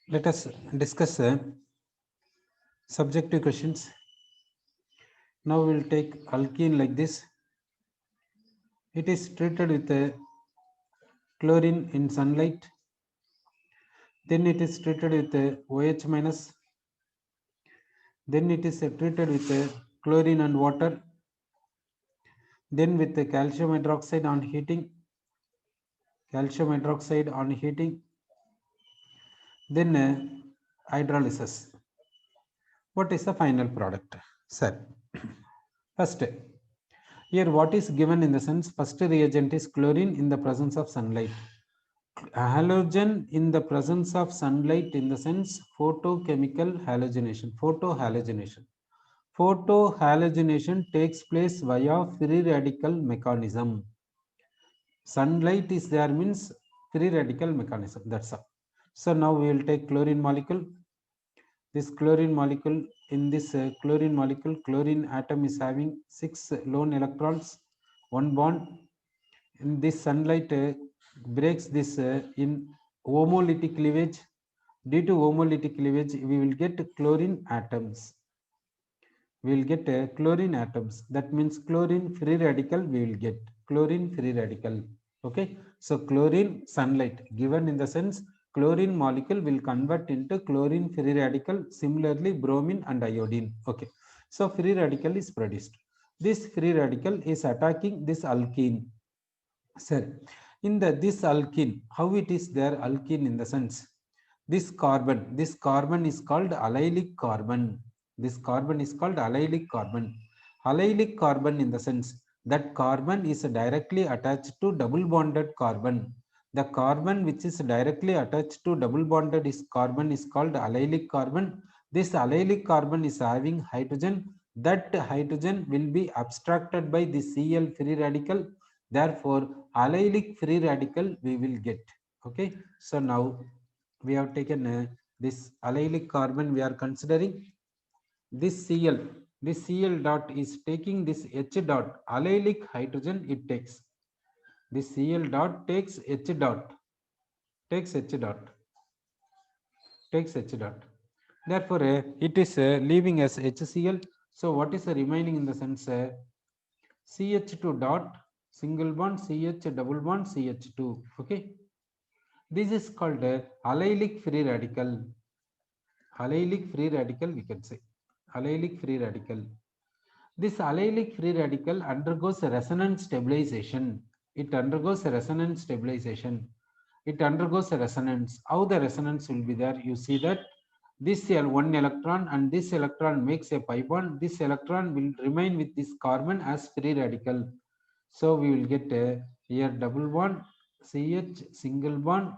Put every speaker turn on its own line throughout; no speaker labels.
Let us discuss subjective questions. Now we will take alkene like this. It is treated with chlorine in sunlight. Then it is treated with OH minus. Then it is treated with chlorine and water. Then with the calcium hydroxide on heating. Calcium hydroxide on heating. Then hydrolysis. What is the final product? Sir, first, here what is given in the sense, first reagent is chlorine in the presence of sunlight. Halogen in the presence of sunlight in the sense photochemical halogenation. Photohalogenation takes place via free radical mechanism. Sunlight is there means free radical mechanism. That's all. So now we will take chlorine molecule. This chlorine molecule, in this chlorine molecule, chlorine atom is having 6 lone electrons, 1 bond. In this sunlight breaks this in homolytic cleavage. Due to homolytic cleavage, we will get chlorine atoms. We will get chlorine atoms. That means chlorine free radical. We will get chlorine free radical. Okay. So chlorine sunlight given in the sense chlorine molecule will convert into chlorine free radical. Similarly, bromine and iodine. Okay. So free radical is produced. This free radical is attacking this alkene. Sir, in the this alkene, how it is there alkene in the sense this carbon is called allylic carbon. This carbon is called allylic carbon. Allylic carbon in the sense that carbon is directly attached to double bonded carbon. The carbon which is directly attached to double bonded is carbon is called allylic carbon. This allylic carbon is having hydrogen. That hydrogen will be abstracted by the Cl free radical. Therefore, allylic free radical we will get. Okay. So now we have taken this allylic carbon we are considering. This Cl dot is taking this H dot, allylic hydrogen it takes. This Cl dot takes H dot, takes H dot, takes H dot. Therefore, it is leaving as HCl. So what is the remaining in the sense CH2 dot, single bond, CH double bond, CH2. Okay. This is called allylic free radical. Allylic free radical we can say. Allylic free radical. This allylic free radical undergoes a resonance stabilization. It undergoes a resonance stabilization. It undergoes a resonance. How the resonance will be there? You see that this one electron and this electron makes a pi bond. This electron will remain with this carbon as free radical. So we will get here double bond, CH single bond,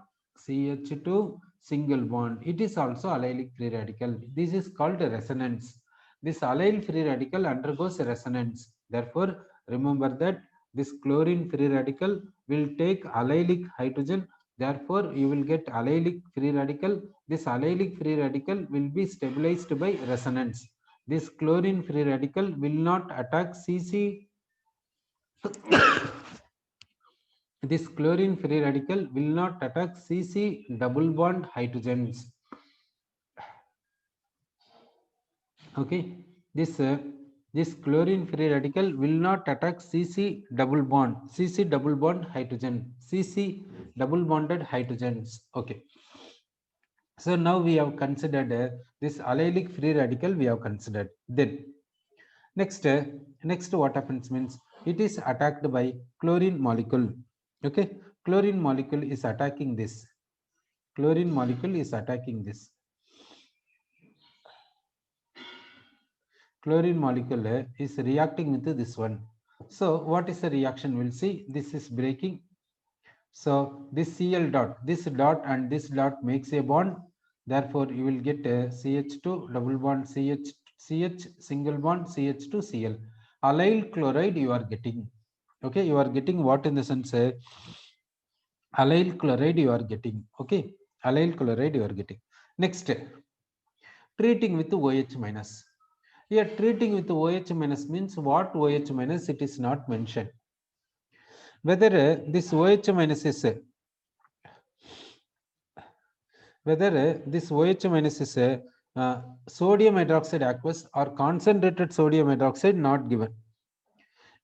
CH2 single bond. It is also allylic free radical. This is called a resonance. This allyl free radical undergoes a resonance. Therefore, remember that this chlorine free radical will take allylic hydrogen. Therefore, you will get allylic free radical. This allylic free radical will be stabilized by resonance. This chlorine free radical will not attack CC. This chlorine free radical will not attack CC double bond hydrogens. Okay, this chlorine free radical will not attack CC double bond hydrogen, CC double bonded hydrogens. Okay. So now we have considered this allylic free radical we have considered. Then next what happens means it is attacked by chlorine molecule. Okay, chlorine molecule is attacking this. Chlorine molecule is attacking this. Chlorine molecule is reacting with this one. So what is the reaction? We'll see. This is breaking. So this Cl dot, this dot and this dot makes a bond. Therefore, you will get a CH2 double bond CH single bond CH2 Cl. Allyl chloride you are getting. Okay, you are getting what in the sense allyl chloride you are getting. Okay, allyl chloride you are getting. Next, treating with OH minus. Here, treating with OH minus means what OH minus it is not mentioned. Whether this OH minus is whether this OH minus is a sodium hydroxide aqueous or concentrated sodium hydroxide, not given.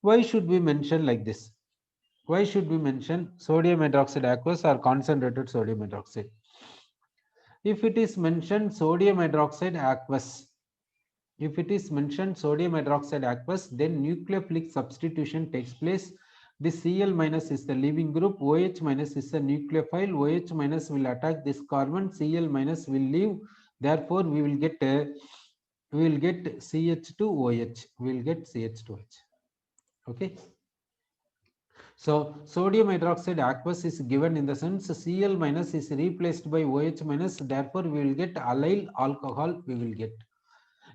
Why should we mention like this? Why should we mention sodium hydroxide aqueous or concentrated sodium hydroxide? If it is mentioned sodium hydroxide aqueous, if it is mentioned sodium hydroxide aqueous, then nucleophilic substitution takes place. The Cl minus is the leaving group, OH minus is the nucleophile, OH minus will attack this carbon, Cl minus will leave. Therefore, we will get CH2OH. We will get CH2OH. Okay. So sodium hydroxide aqueous is given in the sense Cl minus is replaced by OH minus. Therefore, we will get allyl alcohol. We will get.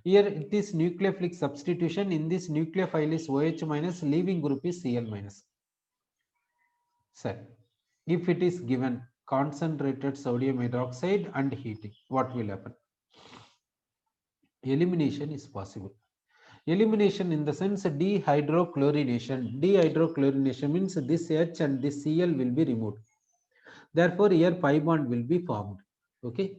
Here it is nucleophilic substitution. In this nucleophile is OH minus, leaving group is Cl minus. Sir, if it is given concentrated sodium hydroxide and heating, what will happen? Elimination is possible. Elimination in the sense dehydrochlorination. Dehydrochlorination means this H and this Cl will be removed. Therefore, here pi bond will be formed. Okay.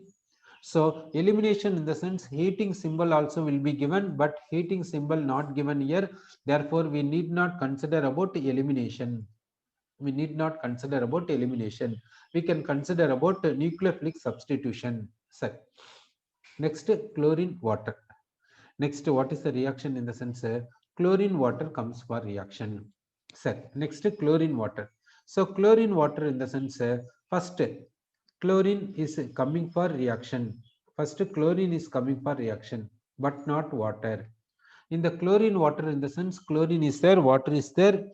So elimination in the sense heating symbol also will be given, but heating symbol not given here. Therefore, we need not consider about elimination. We need not consider about elimination. We can consider about nucleophilic substitution. Sir. Next, chlorine water. Next, what is the reaction in the sense chlorine water comes for reaction. Sir. Next, chlorine water. So chlorine water in the sense first chlorine is coming for reaction. First, chlorine is coming for reaction, but not water. In the chlorine water, in the sense chlorine is there, water is there.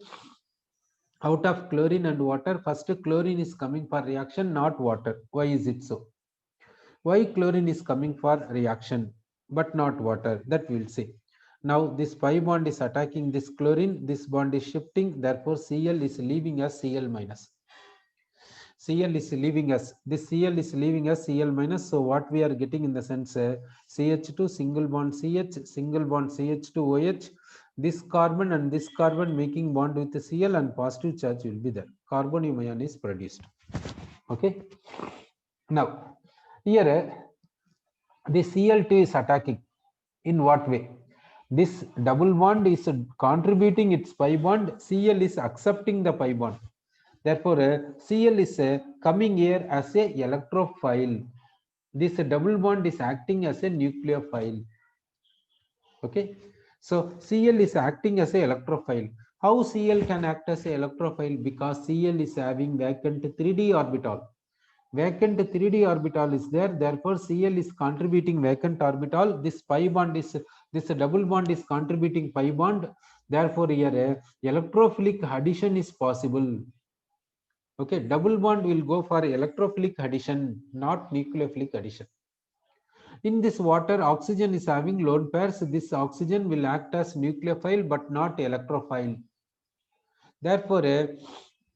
Out of chlorine and water, first chlorine is coming for reaction, not water. Why is it so? Why chlorine is coming for reaction, but not water? That we will see. Now, this pi bond is attacking this chlorine, this bond is shifting, therefore Cl is leaving us Cl minus. Cl is leaving us. This Cl is leaving us Cl minus. So what we are getting in the sense CH2 single bond CH, single bond CH2OH. This carbon and this carbon making bond with the Cl and positive charge will be there. Carbonium ion is produced. Okay. Now here the Cl2 is attacking. In what way? This double bond is contributing its pi bond. Cl is accepting the pi bond. Therefore, Cl is coming here as a electrophile. This double bond is acting as a nucleophile. Okay. So Cl is acting as a electrophile. How Cl can act as a electrophile? Because Cl is having vacant 3d orbital. Vacant 3d orbital is there. Therefore, Cl is contributing vacant orbital. This pi bond is, this double bond is contributing pi bond. Therefore, here electrophilic addition is possible. Okay, double bond will go for electrophilic addition, not nucleophilic addition. In this water, oxygen is having lone pairs. This oxygen will act as nucleophile but not electrophile. Therefore,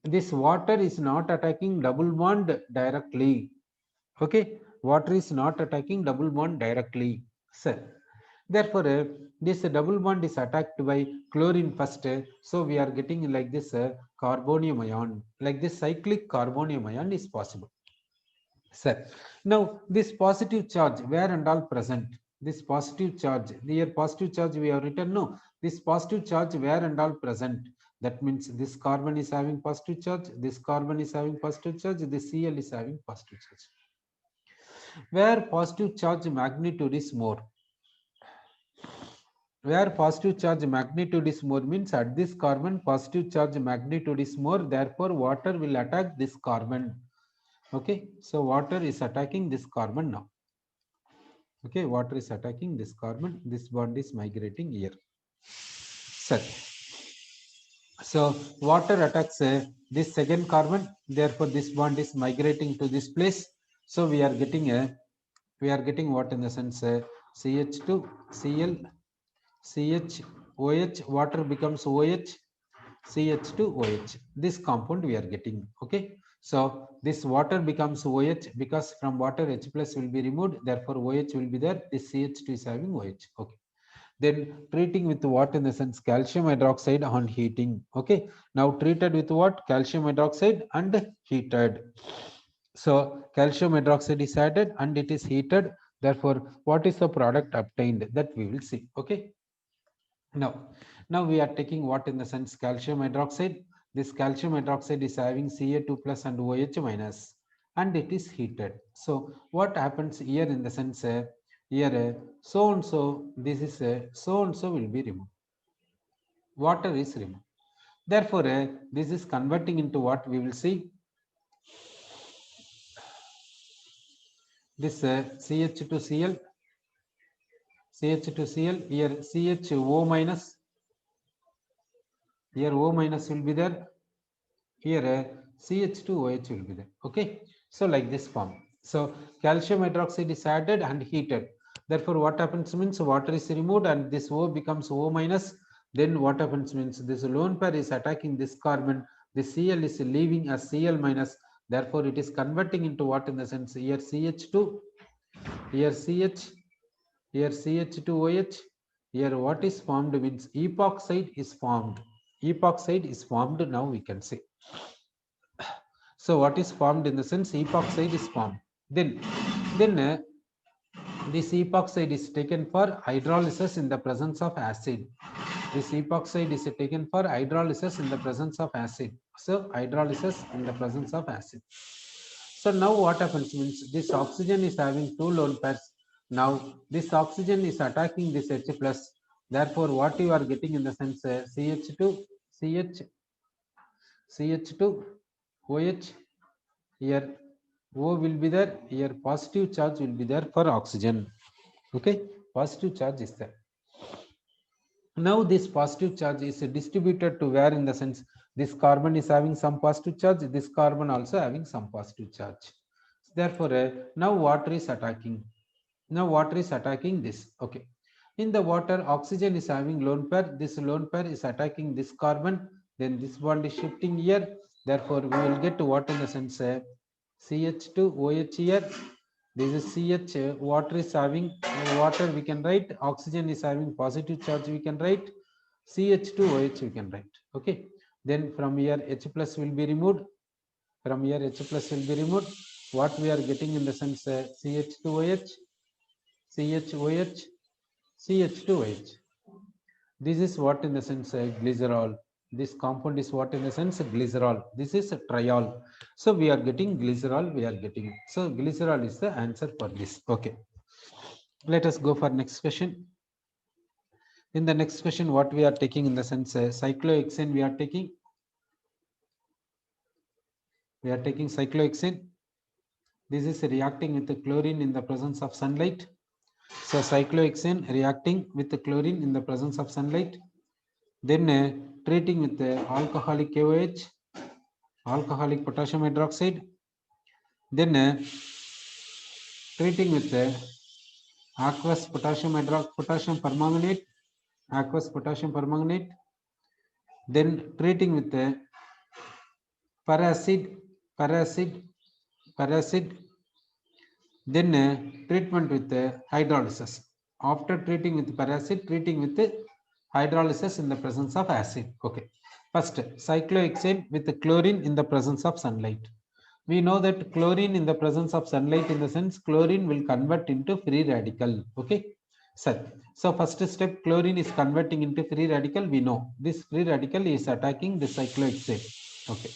this water is not attacking double bond directly. Okay, water is not attacking double bond directly. Sir. Therefore, this double bond is attacked by chlorine first. So we are getting like this carbonium ion. Like this cyclic carbonium ion is possible. Sir. Now this positive charge, where and all present? This positive charge, here positive charge we have written, no. This positive charge where and all present? That means this carbon is having positive charge, this carbon is having positive charge, this Cl is having positive charge. Where positive charge magnitude is more? Where positive charge magnitude is more means at this carbon positive charge magnitude is more, therefore water will attack this carbon. Okay, so water is attacking this carbon now. Okay, water is attacking this carbon, this bond is migrating here. So water attacks this second carbon, therefore this bond is migrating to this place. So we are getting what in the sense CH2 Cl CHOH, water becomes OH, CH2OH. This compound we are getting. Okay. So this water becomes OH because from water H plus will be removed. Therefore OH will be there. This CH2 is having OH. Okay. Then treating with what in the sense calcium hydroxide on heating. Okay. Now treated with what? Calcium hydroxide and heated. So calcium hydroxide is added and it is heated. Therefore, what is the product obtained? That we will see. Okay. Now we are taking what in the sense calcium hydroxide. This calcium hydroxide is having Ca2 plus and OH minus, and it is heated. So what happens here in the sense here so and so this is so and so will be removed. Water is removed. Therefore, this is converting into what we will see. This CH2Cl, CH2Cl here CHO minus. Here O minus will be there. Here CH2OH will be there. Okay. So like this form. So calcium hydroxide is added and heated. Therefore, what happens means water is removed and this O becomes O minus. Then what happens means this lone pair is attacking this carbon. This Cl is leaving as Cl minus. Therefore, it is converting into what in the sense here CH2, here CH, here CH2OH. Here what is formed means epoxide is formed. Epoxide is formed now we can say. So what is formed in the sense epoxide is formed. Then this epoxide is taken for hydrolysis in the presence of acid. This epoxide is taken for hydrolysis in the presence of acid. So hydrolysis in the presence of acid. So now what happens means this oxygen is having two lone pairs. Now this oxygen is attacking this H plus. Therefore, what you are getting in the sense CH2, CH2, OH. Here O will be there. Here positive charge will be there for oxygen. Okay, positive charge is there. Now this positive charge is distributed to where in the sense this carbon is having some positive charge, this carbon also having some positive charge. Therefore, now water is attacking. Now water is attacking this. Okay. In the water, oxygen is having lone pair. This lone pair is attacking this carbon. Then this bond is shifting here. Therefore, we will get what in the sense CH2OH here. This is CH. Water is having water. We can write. Oxygen is having positive charge. We can write. CH2OH we can write. Okay. Then from here H plus will be removed. From here H plus will be removed. What we are getting in the sense CH2OH, CHOH, CH2OH. This is what in the sense glycerol. This compound is what in the sense glycerol. This is triol. So we are getting glycerol. We are getting. So glycerol is the answer for this. Okay. Let us go for next question. In the next question, what we are taking in the sense cyclohexane we are taking. We are taking cyclohexane. This is reacting with the chlorine in the presence of sunlight. So cyclohexane reacting with the chlorine in the presence of sunlight. Then treating with the alcoholic KOH, alcoholic potassium hydroxide. Then treating with the aqueous potassium permanganate, aqueous potassium permanganate. Then treating with the peracid. Then treatment with the hydrolysis. After treating with peracid, treating with the hydrolysis in the presence of acid. Okay. First, cyclohexane with the chlorine in the presence of sunlight. We know that chlorine in the presence of sunlight, in the sense chlorine will convert into free radical. Okay. So first step, chlorine is converting into free radical. We know this free radical is attacking the cyclohexane. Okay.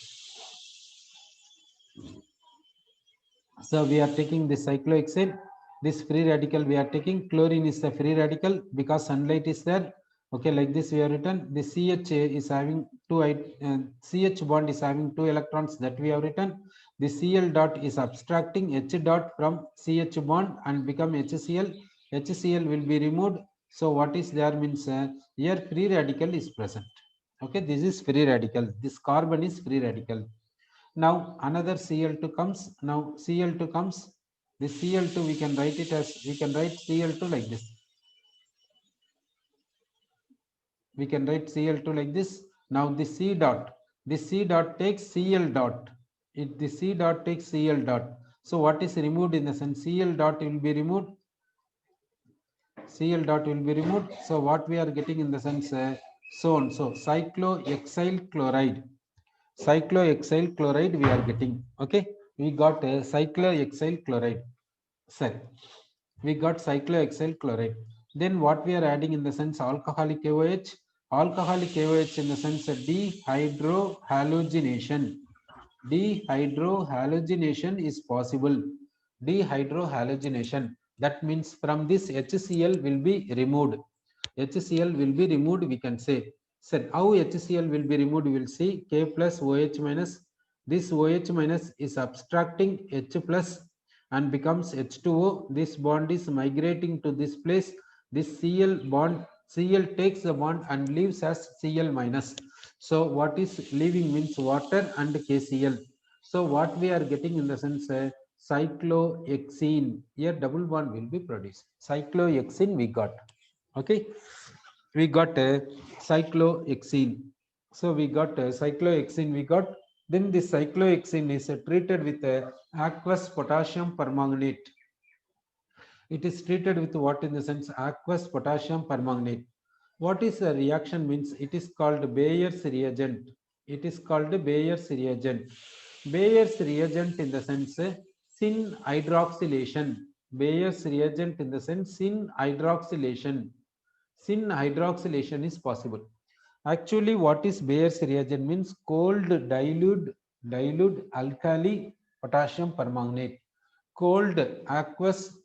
So we are taking this cyclohexane, this free radical we are taking. Chlorine is the free radical because sunlight is there. Okay, like this we have written. The CH is having CH bond is having 2 electrons, that we have written. The Cl dot is abstracting H dot from CH bond and become HCl. HCl will be removed. So what is there means here free radical is present. Okay, this is free radical. This carbon is free radical. Now another Cl2 comes. Now Cl2 comes. This Cl2 we can write it as, we can write Cl2 like this. We can write Cl2 like this. Now this C dot takes Cl dot. The C dot takes Cl dot. So what is removed in the sense Cl dot will be removed. Cl dot will be removed. So what we are getting in the sense so on. So cyclohexyl chloride. Cyclohexyl chloride we are getting. Okay. we got a cyclohexyl chloride. Sir, we got cyclohexyl chloride. Then what we are adding in the sense alcoholic KOH? Alcoholic KOH in the sense of dehydrohalogenation. Dehydrohalogenation is possible. Dehydrohalogenation. That means from this HCl will be removed. HCl will be removed, we can say. So how HCl will be removed, we will see K plus OH minus. This OH minus is abstracting H plus and becomes H2O. This bond is migrating to this place. This Cl bond, Cl takes the bond and leaves as Cl minus. So what is leaving means water and KCl. So what we are getting in the sense cyclohexene. Here double bond will be produced. Cyclohexene we got. Okay, we got a cyclohexene. So we got a cyclohexene. We got then this cyclohexene is treated with aqueous potassium permanganate. It is treated with what in the sense aqueous potassium permanganate. What is the reaction means? It is called Bayer's reagent. It is called Bayer's reagent. Bayer's reagent in the sense syn hydroxylation. Bayer's reagent in the sense syn hydroxylation. Syn hydroxylation is possible. Actually, what is Bayer's reagent means? Cold dilute alkali potassium permanganate. Cold aqueous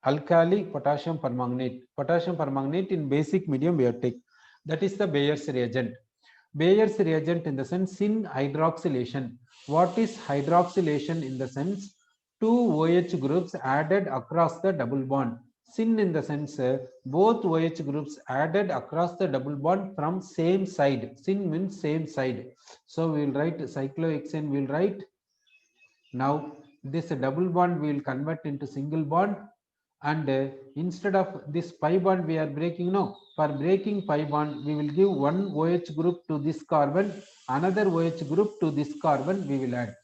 alkali potassium permanganate. Potassium permanganate in basic medium we have take. That is the Bayer's reagent. Bayer's reagent in the sense syn hydroxylation. What is hydroxylation in the sense? Two OH groups added across the double bond. Syn in the sense both OH groups added across the double bond from same side. Syn means same side. So we will write cyclohexane. We will write now this double bond we will convert into single bond, and instead of this pi bond we are breaking, no, for breaking pi bond we will give one OH group to this carbon, another OH group to this carbon we will add.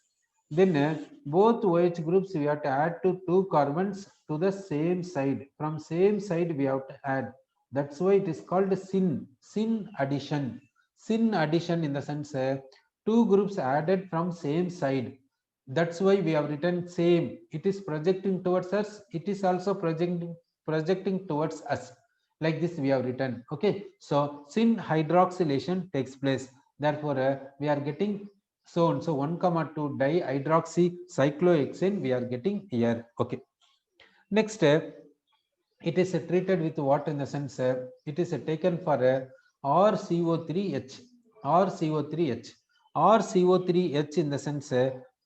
Then both OH groups we have to add to two carbons to the same side. From same side we have to add. That's why it is called syn addition. Syn addition in the sense two groups added from same side. That's why we have written same. It is projecting towards us. It is also projecting towards us. Like this we have written. Okay. So syn hydroxylation takes place. Therefore, we are getting so 1, 2 dihydroxy cyclohexane we are getting here. Okay. Next, it is treated with what in the sense it is taken for RCO3H. RCO3H. RCO3H in the sense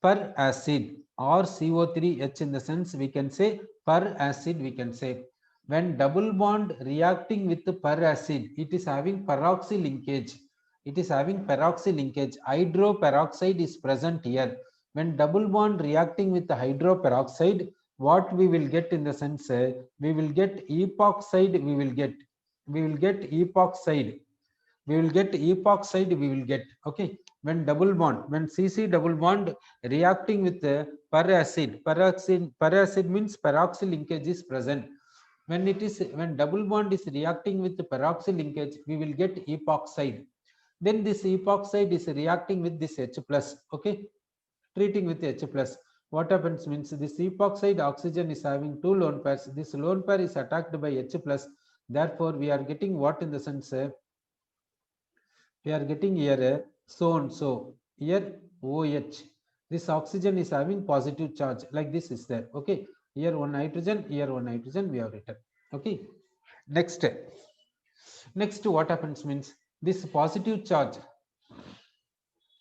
per acid. RCO3H in the sense we can say per acid we can say. When double bond reacting with the per acid, it is having peroxy linkage. It is having peroxy linkage. Hydroperoxide is present here. When double bond reacting with the hydroperoxide, what we will get in the sense we will get epoxide. We will get epoxide. We will get epoxide. We will get, okay. When double bond, when CC double bond reacting with the per acid means peroxy linkage is present. When double bond is reacting with the peroxy linkage, we will get epoxide. Then this epoxide is reacting with this H plus, okay, treating with H plus. What happens means this epoxide oxygen is having two lone pairs. This lone pair is attacked by H plus. Therefore, we are getting what in the sense we are getting here so and so. Here OH. This oxygen is having positive charge. Like this is there. Okay. Here one nitrogen. Here one nitrogen. We have written. Okay. Next. Next, what happens means this positive charge.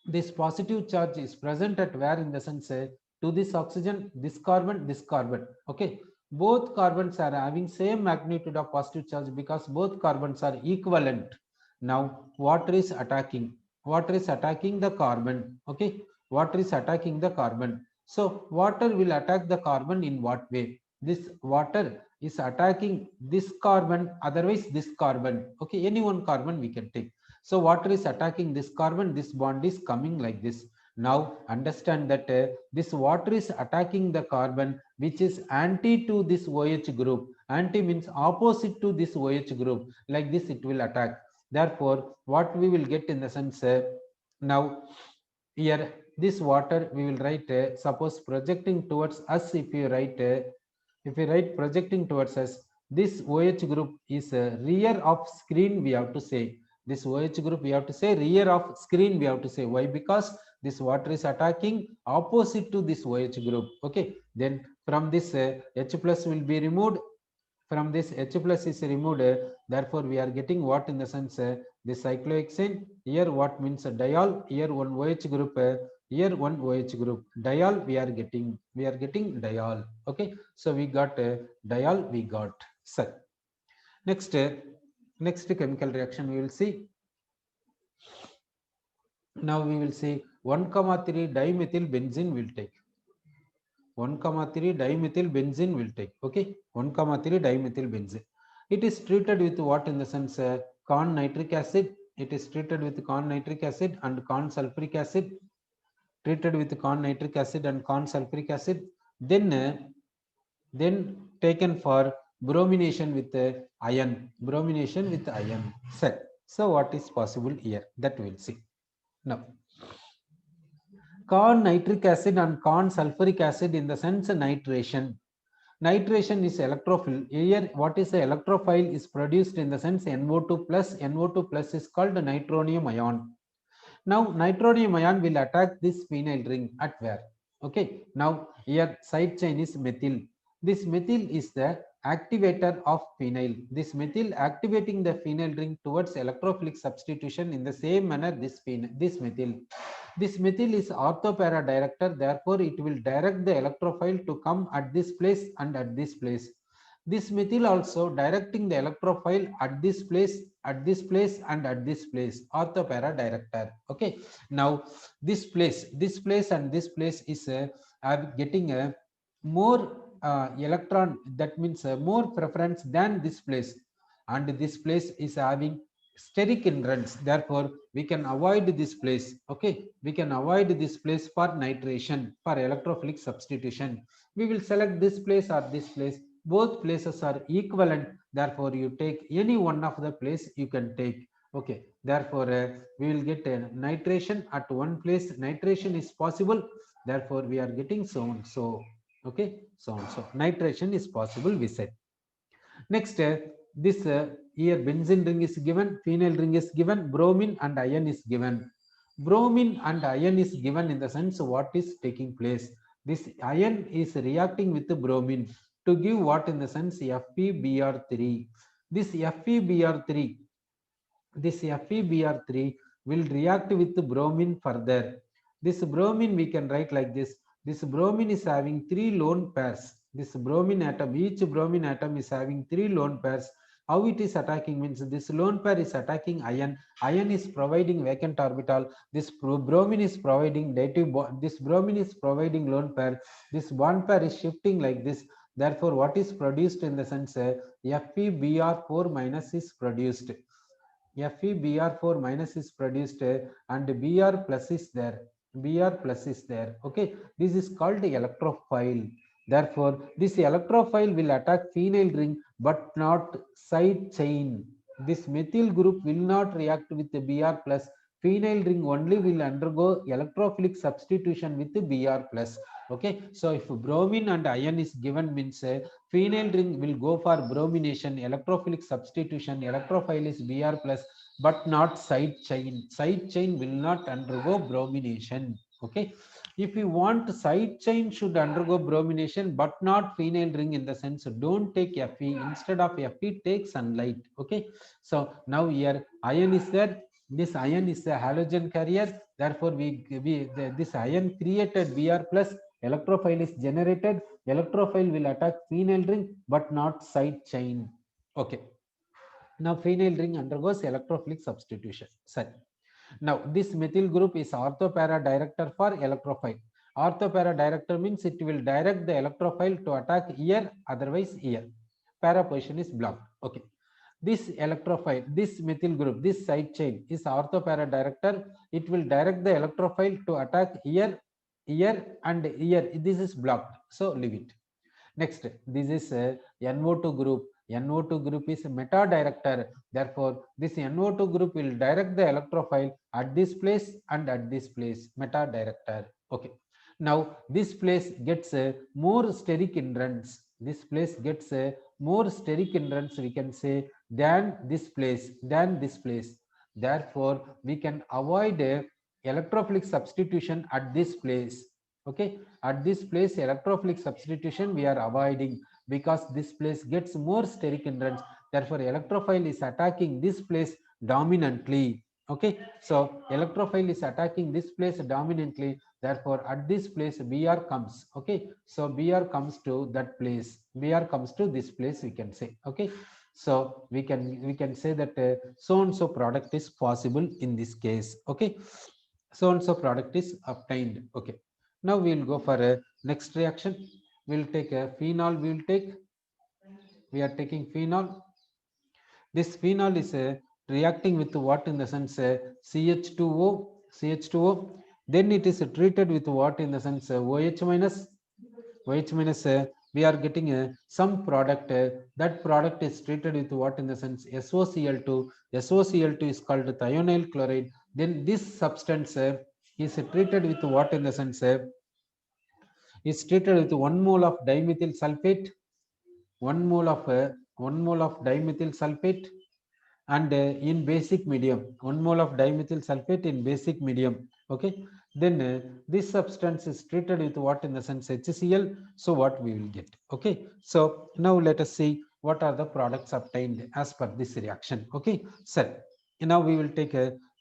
This positive charge is present at where in the sense to this oxygen, this carbon, okay. Both carbons are having same magnitude of positive charge because both carbons are equivalent. Now water is attacking the carbon, okay. Water is attacking the carbon. So water will attack the carbon in what way? This water is attacking this carbon, otherwise this carbon, okay. Any one carbon we can take. So water is attacking this carbon, this bond is coming like this. Now understand that this water is attacking the carbon which is anti to this OH group. Anti means opposite to this OH group. Like this it will attack. Therefore, what we will get in the sense now here this water we will write suppose projecting towards us. If you write projecting towards us, this OH group is rear of screen, we have to say. This OH group we have to say rear of screen, we have to say. Why? Because this water is attacking opposite to this OH group. Okay, then from this H plus will be removed. From this H plus is removed, therefore we are getting what in the sense this cyclohexane. Here what means diol, here one OH group, here one OH group. Diol we are getting diol. Okay, so we got diol, we got. So next chemical reaction we will see. Now we will see 1,3 dimethyl benzene will take. 1,3 dimethyl benzene will take. Okay, 1,3 dimethyl benzene. It is treated with what in the sense corn nitric acid. It is treated with corn nitric acid and corn sulfuric acid. Treated with corn nitric acid and corn sulfuric acid. Then taken for bromination with iron. Bromination with iron. So what is possible here? That we will see. Now, corn nitric acid and corn sulfuric acid in the sense nitration. Nitration is electrophile. Here, what is the electrophile is produced in the sense NO2 plus. NO2 plus is called nitronium ion. Now, nitronium ion will attack this phenyl ring at where? Okay. Now, here side chain is methyl. This methyl is the activator of phenyl. This methyl activating the phenyl ring towards electrophilic substitution in the same manner this methyl. This methyl is orthopara director, therefore it will direct the electrophile to come at this place and at this place. This methyl also directing the electrophile at this place, and at this place, orthopara director. Okay. Now this place and this place is getting a more electron, that means more preference than this place, and this place is having steric hindrance, therefore we can avoid this place. Okay, we can avoid this place for nitration, for electrophilic substitution. We will select this place or this place. Both places are equivalent, therefore you take any one of the place you can take. Okay, therefore we will get a nitration at one place. Nitration is possible, therefore we are getting so and so. Okay, so and so nitration is possible, we said. Next, this here benzene ring is given, phenyl ring is given, bromine and iron is given. Bromine and iron is given in the sense what is taking place. This iron is reacting with the bromine to give what in the sense FeBr3. This FeBr3, will react with the bromine further. This bromine we can write like this. This bromine is having 3 lone pairs. This bromine atom, each bromine atom is having 3 lone pairs. How it is attacking means this lone pair is attacking iron. Iron is providing vacant orbital. This bromine is providing dative bond. This bromine is providing lone pair. This bond pair is shifting like this. Therefore, what is produced in the sense FeBr4 minus is produced. FeBr4 minus is produced and Br plus is there. Br plus is there. Okay, this is called electrophile. Therefore, this electrophile will attack phenyl ring but not side chain. This methyl group will not react with the Br plus. Phenyl ring only will undergo electrophilic substitution with the Br plus. Okay, so if bromine and iron is given means phenyl ring will go for bromination, electrophilic substitution. Electrophile is Br plus but not side chain. Side chain will not undergo bromination. Okay, if you want side chain should undergo bromination but not phenyl ring in the sense don't take Fe. Instead of Fe, take sunlight. Okay, so now here iron is there. This iron is a halogen carrier, therefore this iron created Br plus. Electrophile is generated. Electrophile will attack phenyl ring but not side chain. Okay, now phenyl ring undergoes electrophilic substitution. Sorry. Now this methyl group is orthopara director for electrophile. Orthopara director means it will direct the electrophile to attack here, otherwise here. Para position is blocked. Okay. This electrophile, this methyl group, this side chain is orthopara director. It will direct the electrophile to attack here, here and here. This is blocked, so leave it. Next, this is NO2 group. NO2 group is meta director. Therefore, this NO2 group will direct the electrophile at this place and at this place, meta director. Okay. Now, this place gets more steric hindrance. This place gets more steric hindrance, we can say, than this place, Therefore, we can avoid electrophilic substitution at this place. Okay, at this place, electrophilic substitution we are avoiding because this place gets more steric hindrance. Therefore, electrophile is attacking this place dominantly. Okay, so electrophile is attacking this place dominantly. Therefore, at this place Br comes. Okay, so Br comes to that place. Br comes to this place, we can say. Okay, so we can say that so and so product is possible in this case. Okay, so and so product is obtained. Okay, now we will go for a next reaction. We will take a phenol. We are taking phenol. This phenol is reacting with what in the sense CH2O. Then it is treated with what in the sense OH minus. We are getting some product. That product is treated with what in the sense SOCl2. SOCl2 is called thionyl chloride. Then this substance is treated with what in the sense is treated with 1 mole of dimethyl sulfate, 1 mole of dimethyl sulfate, and in basic medium, 1 mole of dimethyl sulfate in basic medium. Okay, then this substance is treated with what in the sense HCl. So what we will get? Okay, so now let us see what are the products obtained as per this reaction. Okay, so now we will take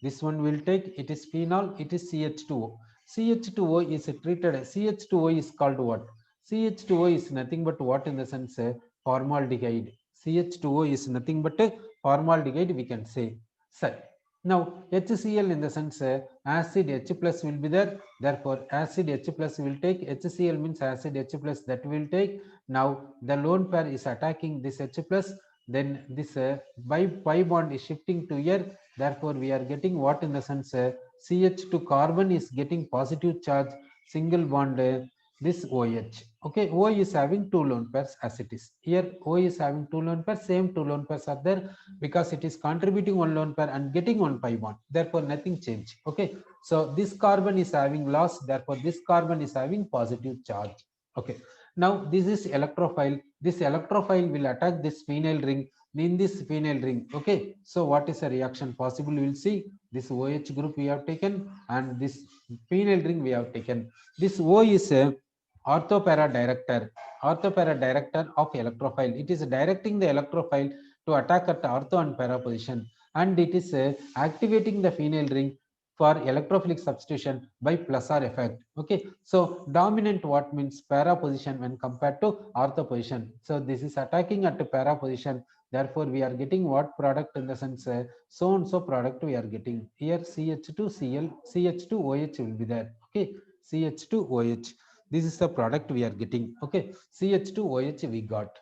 this one. We will take, it is phenol, it is CH2O. CH2O is treated. CH2O is called what? CH2O is nothing but what in the sense formaldehyde. CH2O is nothing but formaldehyde, we can say. So now HCl in the sense acid H plus will be there. Therefore, acid H plus will take. HCl means acid H plus, that will take. Now the lone pair is attacking this H plus. Then this pi bond is shifting to here. Therefore, we are getting what in the sense CH2 carbon is getting positive charge, single bond this OH. Okay, O is having 2 lone pairs as it is. Here O is having 2 lone pairs, same 2 lone pairs are there because it is contributing 1 lone pair and getting 1 pi bond. Therefore, nothing change. Okay, so this carbon is having loss. Therefore, this carbon is having positive charge. Okay, now this is electrophile. This electrophile will attack this phenyl ring. In this phenyl ring, okay, so what is a reaction possible? We will see. This OH group we have taken and this phenyl ring we have taken. This O is a orthopara director of electrophile. It is directing the electrophile to attack at ortho and para position, and it is activating the phenyl ring for electrophilic substitution by plus or effect. Okay, so dominant what means para position when compared to ortho position. So this is attacking at para position. Therefore, we are getting what product in the sense so and so product we are getting. Here CH2Cl, CH2OH will be there. Okay, CH2OH. This is the product we are getting. Okay, CH2OH we got.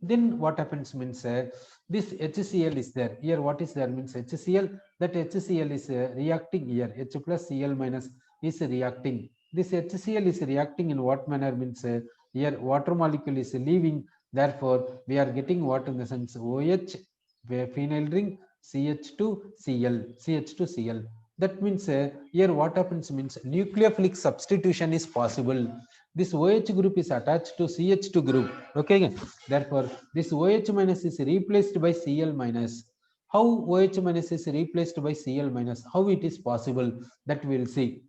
Then what happens means this HCl is there. Here what is there means HCl. That HCl is reacting here. H plus Cl minus is reacting. This HCl is reacting in what manner means here water molecule is leaving. Therefore, we are getting what in the sense OH, phenyl ring, CH2Cl. That means here what happens means nucleophilic substitution is possible. This OH group is attached to CH2 group. Okay, therefore this OH minus is replaced by Cl minus. How OH minus is replaced by Cl minus? How it is possible? That we will see.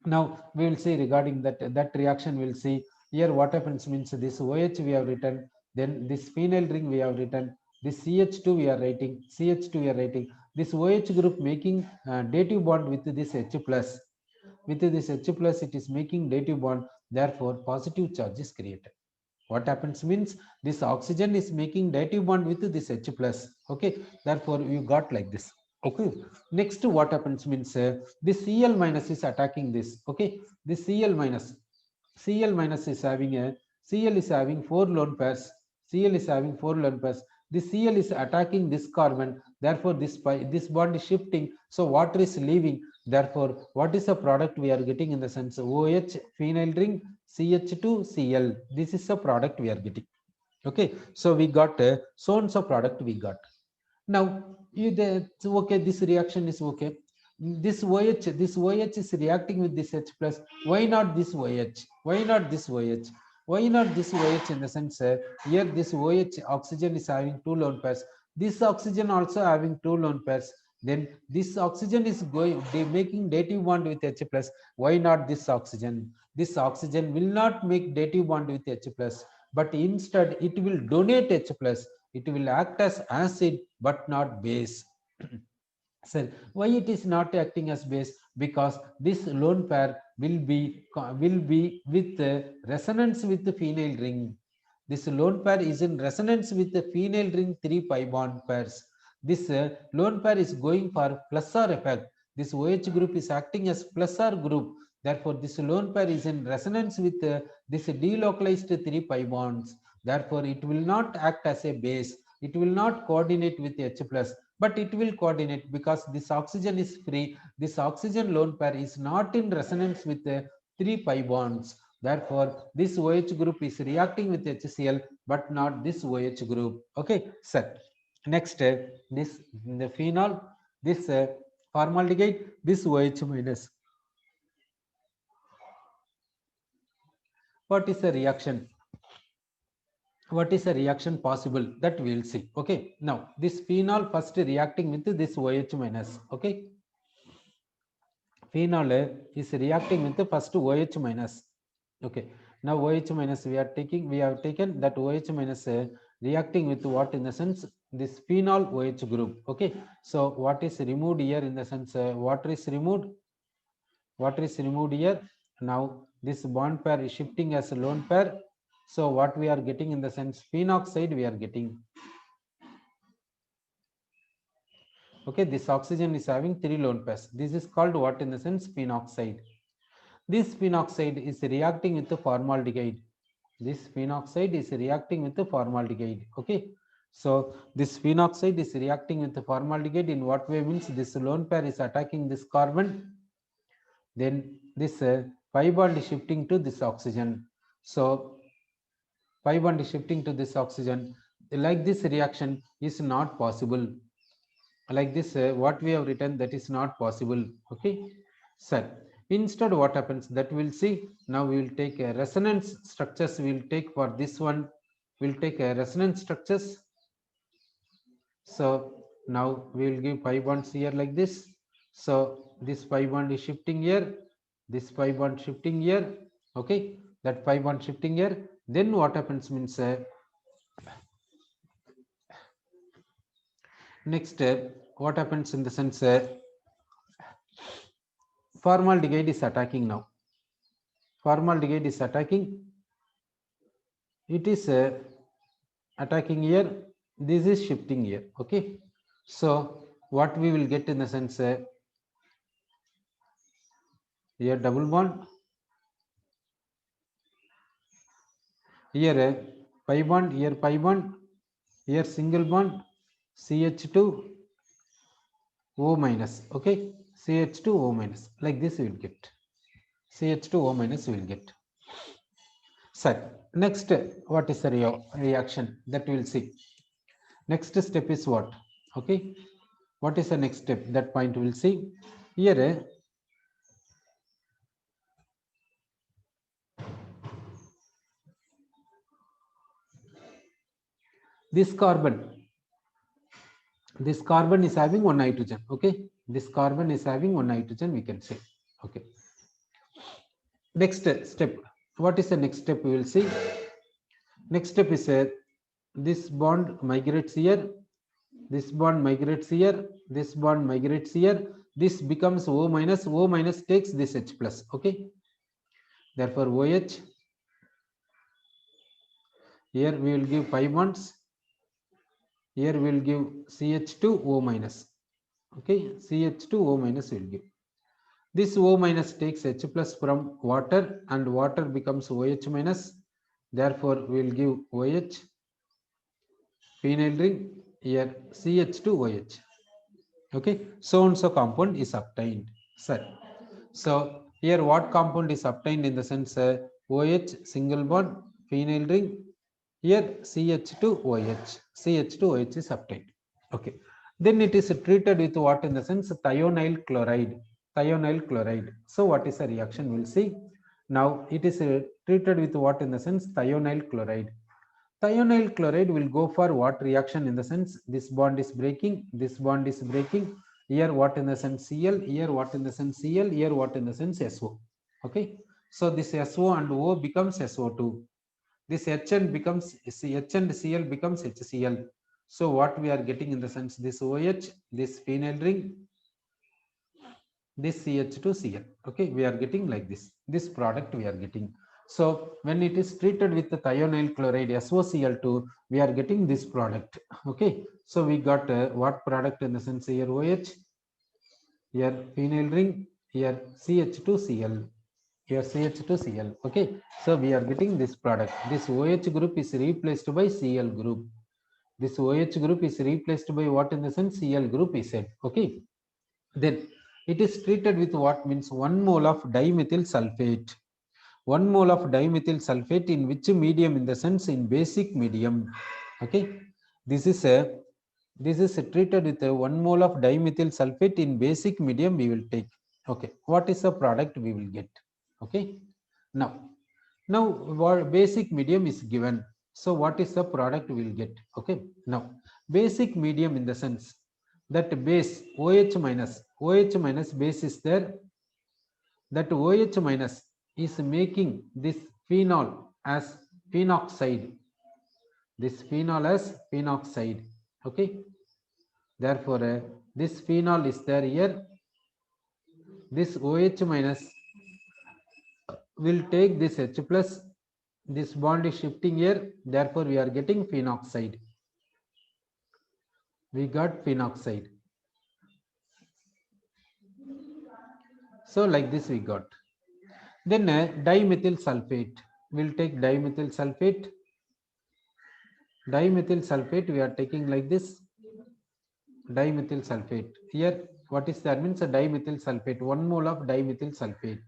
Now we will see regarding that reaction. We will see. Here what happens means this OH we have written, then this phenyl ring we have written, this CH2 we are writing, this OH group making dative bond with this H plus. With this H plus it is making dative bond, therefore positive charge is created. What happens means this oxygen is making dative bond with this H plus. Okay, therefore you got like this. Okay, next what happens means this Cl minus is attacking this. Okay, this Cl minus is having 4 lone pairs. This Cl is attacking this carbon. Therefore, this bond is shifting. So water is leaving. Therefore, what is the product we are getting in the sense OH phenyl ring CH2Cl? This is the product we are getting. Okay, so we got so and so product we got. Now, okay, this reaction is okay. This OH is reacting with this H plus. Why not this OH? Why not this OH? Why not this OH? In the sense, here this OH oxygen is having two lone pairs. This oxygen also having two lone pairs. Then this oxygen is making dative bond with H plus. Why not this oxygen? This oxygen will not make dative bond with H plus, but instead it will donate H plus. It will act as acid but not base. So why it is not acting as base? Because this lone pair will be with resonance with the phenyl ring. This lone pair is in resonance with the phenyl ring 3 pi bond pairs. This lone pair is going for plus or effect. This OH group is acting as plus or group. Therefore, this lone pair is in resonance with this delocalized 3 pi bonds. Therefore, it will not act as a base. It will not coordinate with H plus, but it will coordinate because this oxygen is free. This oxygen lone pair is not in resonance with the 3 pi bonds. Therefore, this OH group is reacting with HCl, but not this OH group. Okay, sir. Next, this the phenol, this formaldehyde, this OH minus. What is the reaction? What is the reaction possible? That we will see. Okay, now this phenol first reacting with this OH minus. Okay, phenol is reacting with the first OH minus. Okay, now OH minus we have taken that OH minus reacting with what? In the sense, this phenol OH group. Okay, so what is removed here? In the sense, water is removed. Water is removed here. Now this bond pair is shifting as a lone pair. So what we are getting? In the sense, phenoxide we are getting. Okay, this oxygen is having 3 lone pairs. This is called what? In the sense, phenoxide. This phenoxide is reacting with the formaldehyde. This phenoxide is reacting with the formaldehyde. Okay, so this phenoxide is reacting with the formaldehyde. In what way? Means this lone pair is attacking this carbon. Then this pi bond is shifting to this oxygen. So pi bond is shifting to this oxygen. Like this reaction is not possible. Like this, what we have written, that is not possible. Okay, sir. Instead, what happens? That we'll see. Now we will take a resonance structures. We will take for this one. We'll take a resonance structures. So now we will give pi bonds here like this. So this pi bond is shifting here. This pi bond shifting here. Okay, that pi bond shifting here. Then what happens? Means next, what happens? In the sense, formaldehyde is attacking now. Formaldehyde is attacking. It is attacking here. This is shifting here. Okay, so what we will get? In the sense, here double bond, here pi bond, here pi bond, here single bond, CH2 O minus. Okay, CH2 O minus. Like this we will get. CH2 O minus we will get. Sir, next, what is the reaction? That we will see. Next step is what? Okay, what is the next step? That point we will see. Here this carbon is having one nitrogen. Okay, this carbon is having one nitrogen, we can say. Okay, next step, what is the next step? We will see. Next step is this bond migrates here, this bond migrates here, this bond migrates here, this becomes O minus. O minus takes this H plus. Okay, therefore OH, here we will give pi bonds, here we will give CH2 O minus. Okay, CH2 O minus will give. This O minus takes H plus from water and water becomes OH minus. Therefore, we will give OH, phenyl ring, here CH2OH. Okay, so and so compound is obtained. Sir, so here what compound is obtained? In the sense OH single bond, phenyl ring, Here CH2OH. CH2OH is obtained. Okay. Then it is treated with what in the sense thionyl chloride. Thionyl chloride. So what is the reaction? We'll see. Now it is treated with what in the sense thionyl chloride. Thionyl chloride will go for what reaction in the sense this bond is breaking, this bond is breaking. Here what in the sense Cl, here what in the sense Cl, here what in the sense SO. Okay. So this SO and O becomes SO2. This H and becomes H and Cl becomes HCl. So what we are getting in the sense this OH, this phenyl ring, this CH2Cl. Okay, we are getting like this product we are getting. So when it is treated with the thionyl chloride SOCl2, we are getting this product. Okay, so we got what product in the sense here OH, here phenyl ring, here CH2Cl, here CH2Cl. Okay, so we are getting this product. This OH group is replaced by Cl group. This OH group is replaced by what in the sense Cl group is said. Okay, then it is treated with what means 1 mole of dimethyl sulfate. 1 mole of dimethyl sulfate in which medium in the sense in basic medium. Okay, this is treated with 1 mole of dimethyl sulfate in basic medium we will take. Okay, what is the product we will get? Okay, now what basic medium is given. So what is the product we will get? Okay, now basic medium in the sense that base OH minus base is there. That OH minus is making this phenol as phenoxide. This phenol as phenoxide. Okay, therefore this phenol is there here. This OH minus will take this H plus. This bond is shifting here. Therefore we are getting phenoxide. We got phenoxide. So like this we got. Then dimethyl sulfate. We'll take dimethyl sulfate. Dimethyl sulfate we are taking like this. Dimethyl sulfate. Here what is that means a dimethyl sulfate, 1 mole of dimethyl sulfate.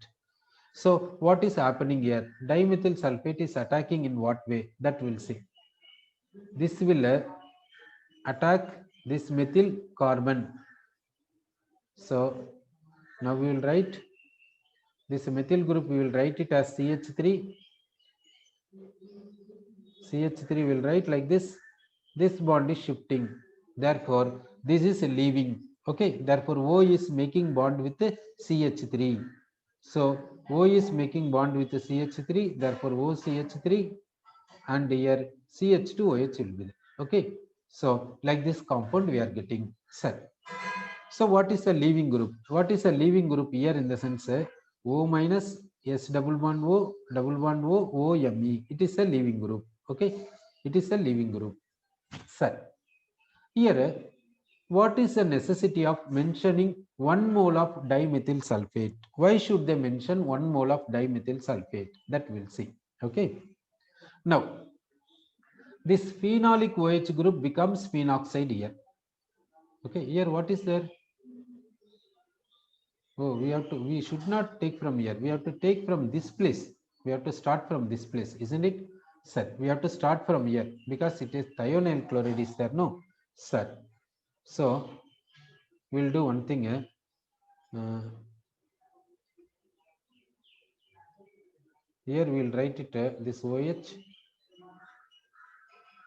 So what is happening here? Dimethyl sulfate is attacking in what way? That we'll see. This will attack this methyl carbon. So now we will write this methyl group, we will write it as CH3. CH3 will write like this. This bond is shifting. Therefore this is leaving. Okay, therefore O is making bond with CH3. So O is making bond with CH3. Therefore OCH3 and here CH2OH will be there. Okay, so like this compound we are getting. Sir, so what is the leaving group? What is the leaving group here in the sense O minus S double bond O OMe. It is a leaving group. Okay, it is a leaving group. Sir, here what is the necessity of mentioning 1 mole of dimethyl sulfate? Why should they mention 1 mole of dimethyl sulfate? That we'll see. Okay, now this phenolic OH group becomes phenoxide here. Okay, here what is there? Oh, we should not take from here. We have to take from this place. We have to start from this place, isn't it? Sir, we have to start from here because it is thionyl chloride is there. No, sir. So we'll do one thing. Here we will write it this OH.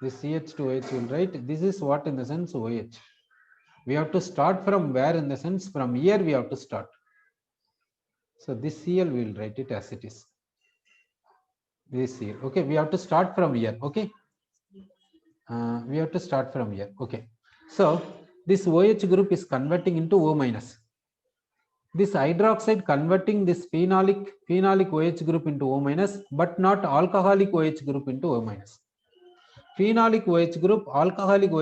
This CH2OH will write. This is what in the sense OH. We have to start from where in the sense from here we have to start. So this Cl we will write it as it is. This here. Okay, we have to start from here. Okay, we have to start from here. Okay, so this OH group is converting into O minus. This hydroxide converting this phenolic OH group into O minus, but not alcoholic OH group into O minus. Phenolic OH group, alcoholic OH